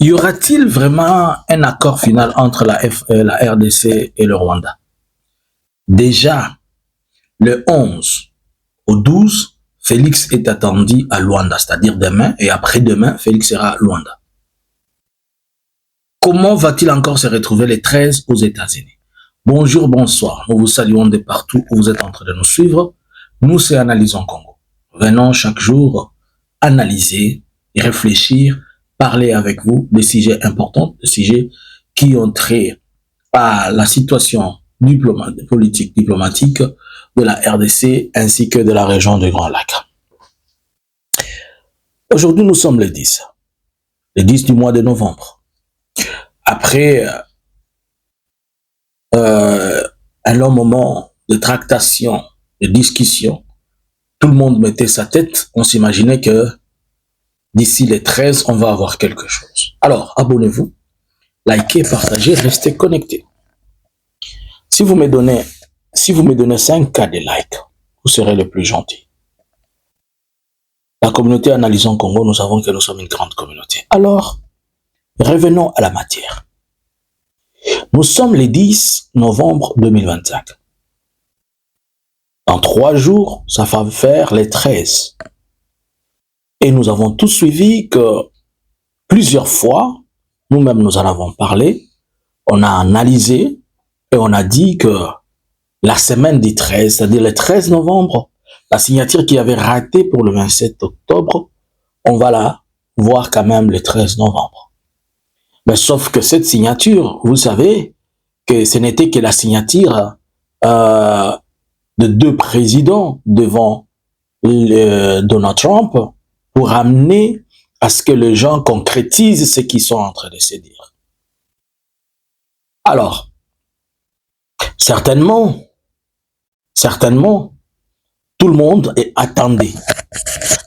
Y aura-t-il vraiment un accord final entre la RDC et le Rwanda? Déjà, le 11 au 12, Félix est attendu à Luanda, c'est-à-dire demain, et après-demain, Félix sera à Luanda. Comment va-t-il encore se retrouver les 13 aux États-Unis? Bonjour, bonsoir, nous vous saluons de partout où vous êtes en train de nous suivre. Nous, c'est Analysons Congo. Venons chaque jour analyser, réfléchir, parler avec vous des sujets importants, des sujets qui ont trait à la situation politique, diplomatique de la RDC ainsi que de la région du Grand Lac. Aujourd'hui, nous sommes le 10 du mois de novembre. Après un long moment de tractation, de discussion, tout le monde mettait sa tête, on s'imaginait que d'ici les 13, on va avoir quelque chose. Alors, abonnez-vous, likez, partagez, restez connectés. Si vous me donnez 5K de likes, vous serez le plus gentil. La communauté Analysons Congo, nous savons que nous sommes une grande communauté. Alors, revenons à la matière. Nous sommes le 10 novembre 2025. Dans 3 jours, ça va faire les 13. Et nous avons tous suivi que plusieurs fois, nous-mêmes nous en avons parlé, on a analysé et on a dit que la semaine du 13, c'est-à-dire le 13 novembre, la signature qui avait raté pour le 27 octobre, on va la voir quand même le 13 novembre. Mais sauf que cette signature, vous savez que ce n'était que la signature de 2 présidents devant Donald Trump pour amener à ce que les gens concrétisent ce qu'ils sont en train de se dire. Alors, certainement, tout le monde attendait.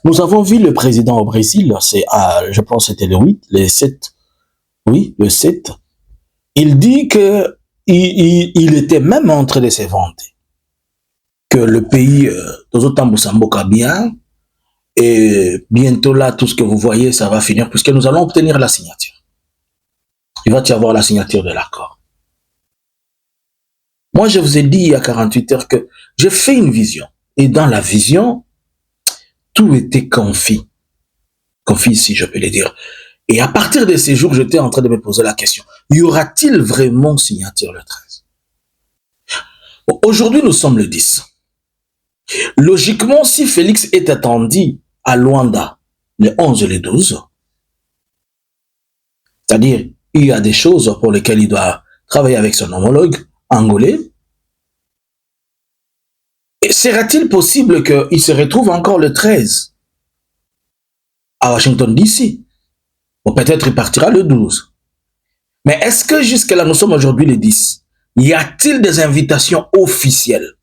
Nous avons vu le président au Brésil, je pense que c'était le 7. Oui, le 7. Il dit que il était même en train de se vanter que le pays Tozotambusamboka bien, et bientôt là, tout ce que vous voyez, ça va finir, puisque nous allons obtenir la signature. Il va y avoir la signature de l'accord. Moi, je vous ai dit il y a 48 heures que j'ai fait une vision. Et dans la vision, tout était confit. Confit, si je peux le dire. Et à partir de ces jours, j'étais en train de me poser la question. Y aura-t-il vraiment signature le 13? Bon, aujourd'hui, nous sommes le 10. Logiquement, si Félix est attendu à Luanda le 11 et le 12, c'est-à-dire il y a des choses pour lesquelles il doit travailler avec son homologue angolais, sera-t-il possible qu'il se retrouve encore le 13 à Washington DC? Ou peut-être il partira le 12. Mais est-ce que jusque là, nous sommes aujourd'hui le 10, y a-t-il des invitations officielles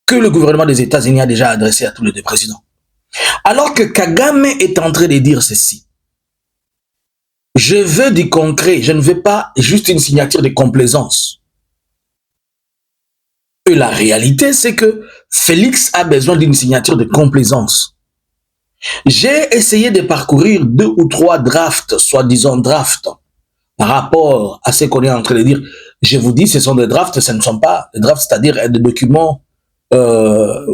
que le gouvernement des États-Unis a déjà adressées à tous les 2 présidents? Alors que Kagame est en train de dire ceci, je veux du concret, je ne veux pas juste une signature de complaisance. Et la réalité, c'est que Félix a besoin d'une signature de complaisance. J'ai essayé de parcourir 2 ou 3 drafts, soi-disant drafts, par rapport à ce qu'on est en train de dire. Je vous dis, ce sont des drafts, ce ne sont pas des drafts, c'est-à-dire des documents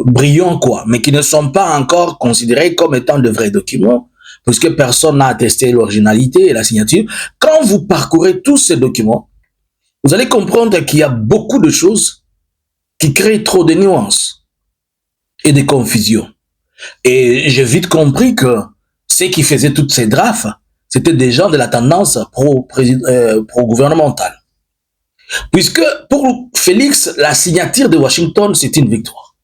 brillants, quoi, mais qui ne sont pas encore considérés comme étant de vrais documents, puisque personne n'a attesté l'originalité et la signature. Quand vous parcourez tous ces documents, vous allez comprendre qu'il y a beaucoup de choses qui créent trop de nuances et de confusions. Et j'ai vite compris que ceux qui faisaient toutes ces drafts, c'était des gens de la tendance pro-gouvernementale. Puisque pour Félix, la signature de Washington, c'est une victoire.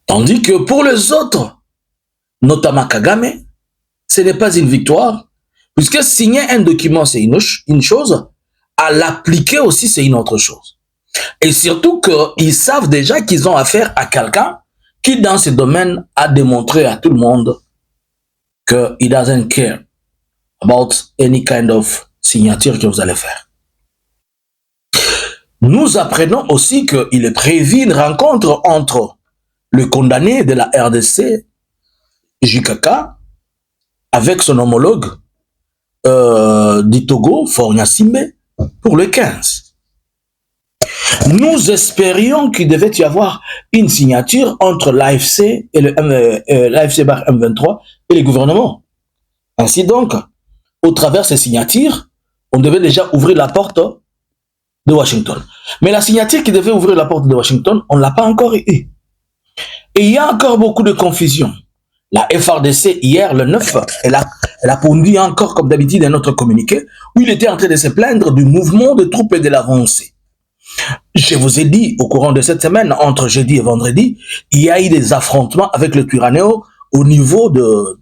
Tandis que pour les autres, notamment Kagame, ce n'est pas une victoire, puisque signer un document, c'est une chose, à l'appliquer aussi, c'est une autre chose. Et surtout qu'ils savent déjà qu'ils ont affaire à quelqu'un qui, dans ce domaine, a démontré à tout le monde qu'il doesn't care about any kind of signature que vous allez faire. Nous apprenons aussi qu'il est prévu une rencontre entre le condamné de la RDC, JKK, avec son homologue du Togo, Faure Gnassingbé, pour le 15. Nous espérions qu'il devait y avoir une signature entre l'AFC et l'AFC M23 et le gouvernement. Ainsi donc, au travers de ces signatures, on devait déjà ouvrir la porte de Washington. Mais la signature qui devait ouvrir la porte de Washington, on ne l'a pas encore eue. Et il y a encore beaucoup de confusion. La FRDC, hier, le 9, elle a pondu encore, comme d'habitude, un autre communiqué où il était en train de se plaindre du mouvement de troupes et de l'avancée. Je vous ai dit, au courant de cette semaine, entre jeudi et vendredi, il y a eu des affrontements avec le Twirwanéo au niveau de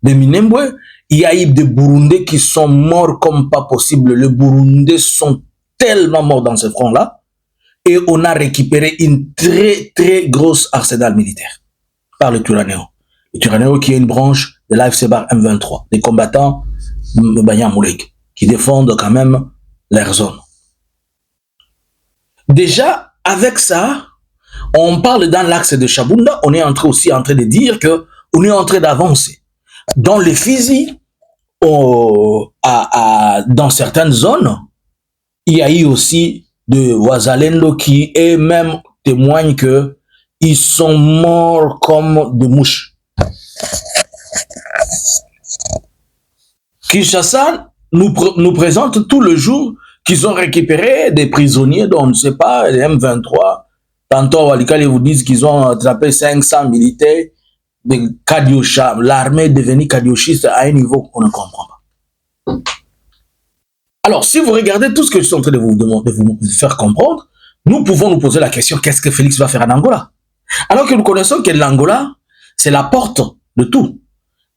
Minembwe. Il y a eu des Burundais qui sont morts comme pas possible. Les Burundais sont tellement morts dans ce front-là. Et on a récupéré une très, très grosse arsenal militaire par le Twirwanéo. Le Twirwanéo qui est une branche de l'AFC M23, des combattants Banyamulek, qui défendent quand même leur zone. Déjà, avec ça, on parle dans l'axe de Chabunda, on est aussi en train de dire que on est en train d'avancer. Dans les Fizi, dans certaines zones, il y a eu aussi de Wazalendo qui eux-mêmes témoignent que ils sont morts comme des mouches. Kinshasa nous présente tout le jour qu'ils ont récupéré des prisonniers dont on ne sait pas, les M23. Tantôt, Walikale vous disent qu'ils ont attrapé 500 militaires de Kadiocha. L'armée est devenue kadiochiste à un niveau qu'on ne comprend pas. Alors, si vous regardez tout ce que je suis en train de vous faire comprendre, nous pouvons nous poser la question, qu'est-ce que Félix va faire en Angola? Alors que nous connaissons que l'Angola, c'est la porte de tout.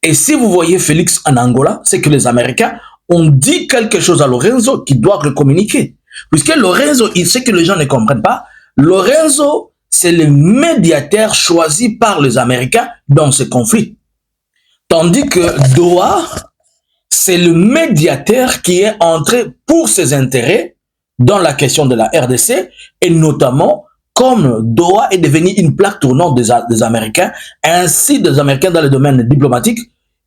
Et si vous voyez Félix en Angola, c'est que les Américains ont dit quelque chose à Lorenzo qui doit le communiquer. Puisque Lorenzo, il sait que les gens ne comprennent pas, Lorenzo, c'est le médiateur choisi par les Américains dans ce conflit. Tandis que Doha, c'est le médiateur qui est entré pour ses intérêts dans la question de la RDC, et notamment comme Doha est devenu une plaque tournante des Américains, ainsi des Américains dans le domaine diplomatique,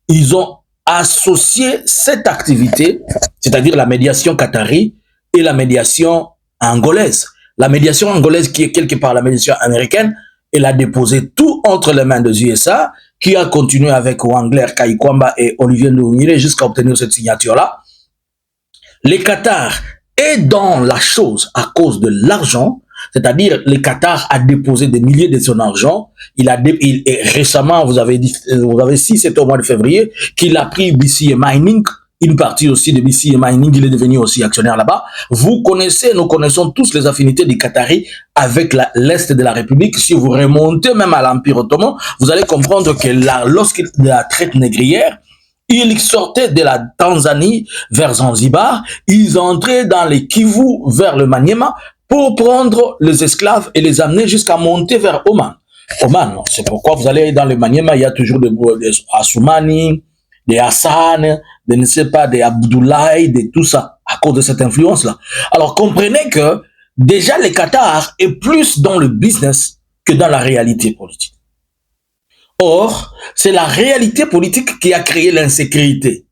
ils ont associé cette activité, c'est-à-dire la médiation qatari et la médiation angolaise. La médiation angolaise qui est quelque part la médiation américaine, elle a déposé tout entre les mains des USA, qui a continué avec Wangler, Kaikwamba et Olivier Ndoumire jusqu'à obtenir cette signature-là. Le Qatar est dans la chose à cause de l'argent, c'est-à-dire le Qatar a déposé des milliers de son argent. Et récemment, vous avez 6, c'est au mois de février, qu'il a pris BCA Mining, une partie aussi de BCA Mining, il est devenu aussi actionnaire là-bas. Vous connaissez, nous connaissons tous les affinités des Qataris avec l'Est de la République. Si vous remontez même à l'Empire ottoman, vous allez comprendre que lorsqu'il de la traite négrière, ils sortaient de la Tanzanie vers Zanzibar, ils entraient dans les Kivu vers le Maniema pour prendre les esclaves et les amener jusqu'à monter vers Oman. Oman, c'est pourquoi vous allez dans le Maniema, il y a toujours des Assoumani, des Hassan, des ne sais pas, des Abdoulaye, de tout ça, à cause de cette influence-là. Alors comprenez que déjà le Qatar est plus dans le business que dans la réalité politique. Or, c'est la réalité politique qui a créé l'insécurité.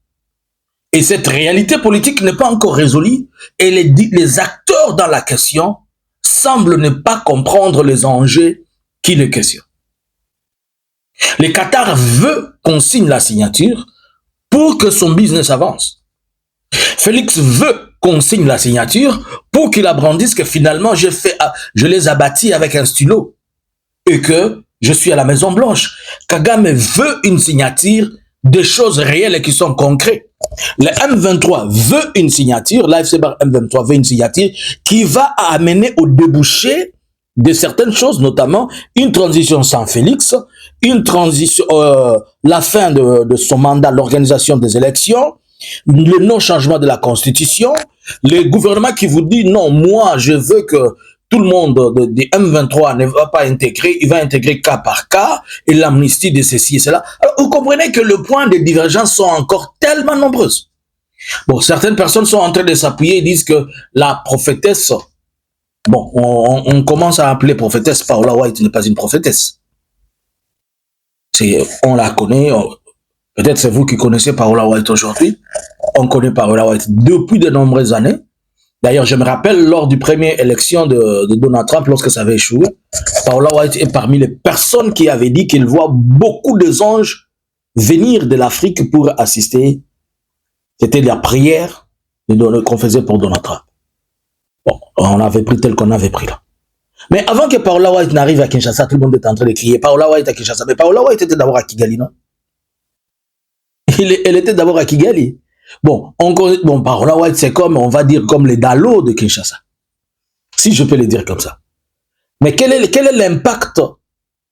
Et cette réalité politique n'est pas encore résolue et les acteurs dans la question semblent ne pas comprendre les enjeux qui les questionnent. Le Qatar veut qu'on signe la signature pour que son business avance. Félix veut qu'on signe la signature pour qu'il brandisse que finalement je les ai bâtis avec un stylo et que je suis à la Maison Blanche. Kagame veut une signature, des choses réelles et qui sont concrètes. Le M23 veut une signature, l'AFC M23 veut une signature qui va amener au débouché de certaines choses, notamment une transition sans Félix, une transition, la fin de son mandat, l'organisation des élections, le non-changement de la Constitution, le gouvernement qui vous dit non, moi je veux que tout le monde des M23 ne va pas intégrer, il va intégrer cas par cas, et l'amnistie de ceci et cela. Alors, vous comprenez que le point de divergence sont encore tellement nombreuses. Bon, certaines personnes sont en train de s'appuyer et disent que la prophétesse, bon, on commence à appeler prophétesse, Paula White n'est pas une prophétesse. On la connaît, Peut-être c'est vous qui connaissez Paola White aujourd'hui. On connaît Paola White depuis de nombreuses années. D'ailleurs, je me rappelle lors du première élection de Donald Trump, lorsque ça avait échoué, Paola White est parmi les personnes qui avaient dit qu'il voit beaucoup de anges venir de l'Afrique pour assister. C'était la prière qu'on faisait pour Donald Trump. Bon, on avait pris tel qu'on avait pris là. Mais avant que Paola White n'arrive à Kinshasa, tout le monde était en train de crier Paola White à Kinshasa. Mais Paola White était d'abord à Kigali, non? Elle était d'abord à Kigali. Bon, Paola White, c'est comme, on va dire, comme les Dalo de Kinshasa. Si je peux le dire comme ça. Mais quel est l'impact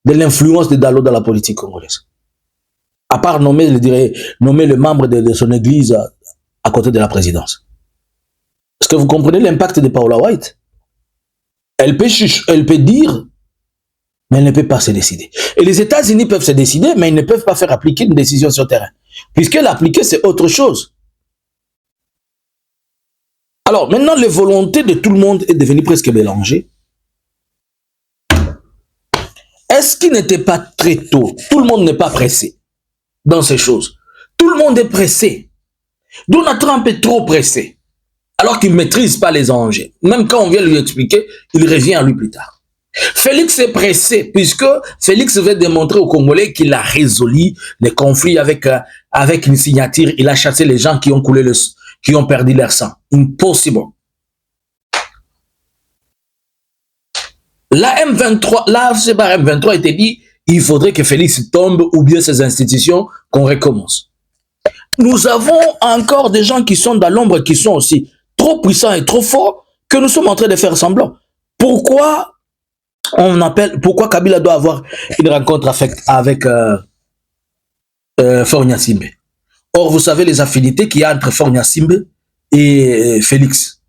de l'influence de Dalo dans la politique congolaise? À part nommer le membre de son église à côté de la présidence. Est-ce que vous comprenez l'impact de Paola White? Elle peut dire, mais elle ne peut pas se décider. Et les États-Unis peuvent se décider, mais ils ne peuvent pas faire appliquer une décision sur le terrain. Puisqu'elle appliquer, c'est autre chose. Alors, maintenant, les volontés de tout le monde est devenue presque mélangée. Est-ce qu'il n'était pas très tôt? Tout le monde n'est pas pressé dans ces choses. Tout le monde est pressé. Donald Trump est trop pressé. Alors qu'il ne maîtrise pas les enjeux. Même quand on vient lui expliquer, il revient à lui plus tard. Félix est pressé, puisque Félix veut démontrer aux Congolais qu'il a résolu les conflits avec une signature. Il a chassé les gens qui ont qui ont perdu leur sang. Impossible. La M23 était dit, il faudrait que Félix tombe ou bien ses institutions, qu'on recommence. Nous avons encore des gens qui sont dans l'ombre, qui sont aussi trop puissants et trop forts, que nous sommes en train de faire semblant. Pourquoi Kabila doit avoir une rencontre avec Faure Gnassingbé? Or, vous savez les affinités qu'il y a entre Faure Gnassingbé et Félix.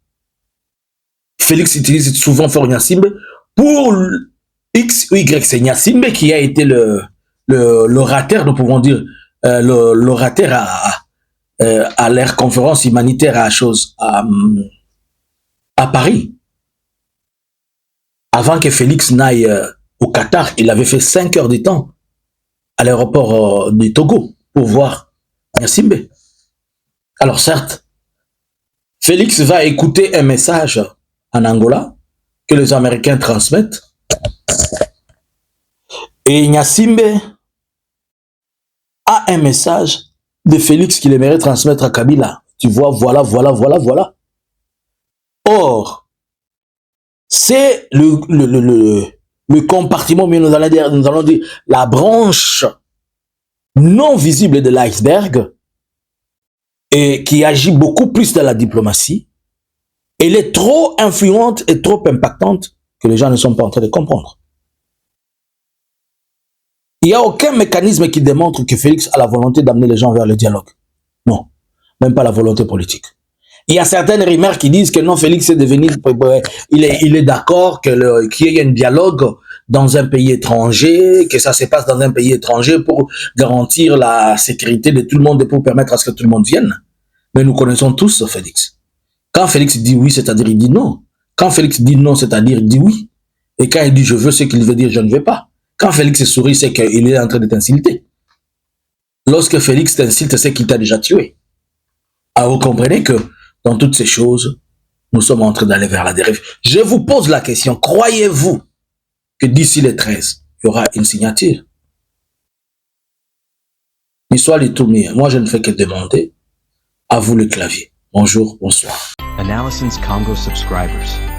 Félix utilise souvent Faure Gnassingbé pour X ou Y. C'est Gnassingbé qui a été l'orateur, nous pouvons dire, l'orateur à leur conférence humanitaire à Paris. Avant que Félix n'aille au Qatar, il avait fait 5 heures de temps à l'aéroport du Togo pour voir Gnassingbé. Alors certes, Félix va écouter un message en Angola que les Américains transmettent. Et Gnassingbé a un message de Félix qu'il aimerait transmettre à Kabila. Tu vois, voilà. Or, c'est le compartiment, mais nous allons dire la branche non visible de l'iceberg et qui agit beaucoup plus dans la diplomatie. Elle est trop influente et trop impactante que les gens ne sont pas en train de comprendre. Il n'y a aucun mécanisme qui démontre que Félix a la volonté d'amener les gens vers le dialogue. Non, même pas la volonté politique. Il y a certaines rumeurs qui disent que non, Félix est devenu, il est d'accord qu'il y ait un dialogue dans un pays étranger, que ça se passe dans un pays étranger pour garantir la sécurité de tout le monde et pour permettre à ce que tout le monde vienne. Mais nous connaissons tous Félix. Quand Félix dit oui, c'est-à-dire il dit non. Quand Félix dit non, c'est-à-dire il dit oui. Et quand il dit je veux, c'est qu'il veut dire je ne veux pas. Quand Félix sourit, c'est qu'il est en train de t'insulter. Lorsque Félix t'insulte, c'est qu'il t'a déjà tué. Alors vous comprenez que dans toutes ces choses, nous sommes en train d'aller vers la dérive. Je vous pose la question, croyez-vous que d'ici les 13, il y aura une signature? L'histoire les tournées. Moi, je ne fais que demander à vous le clavier. Bonjour, bonsoir. Analysins Congo subscribers.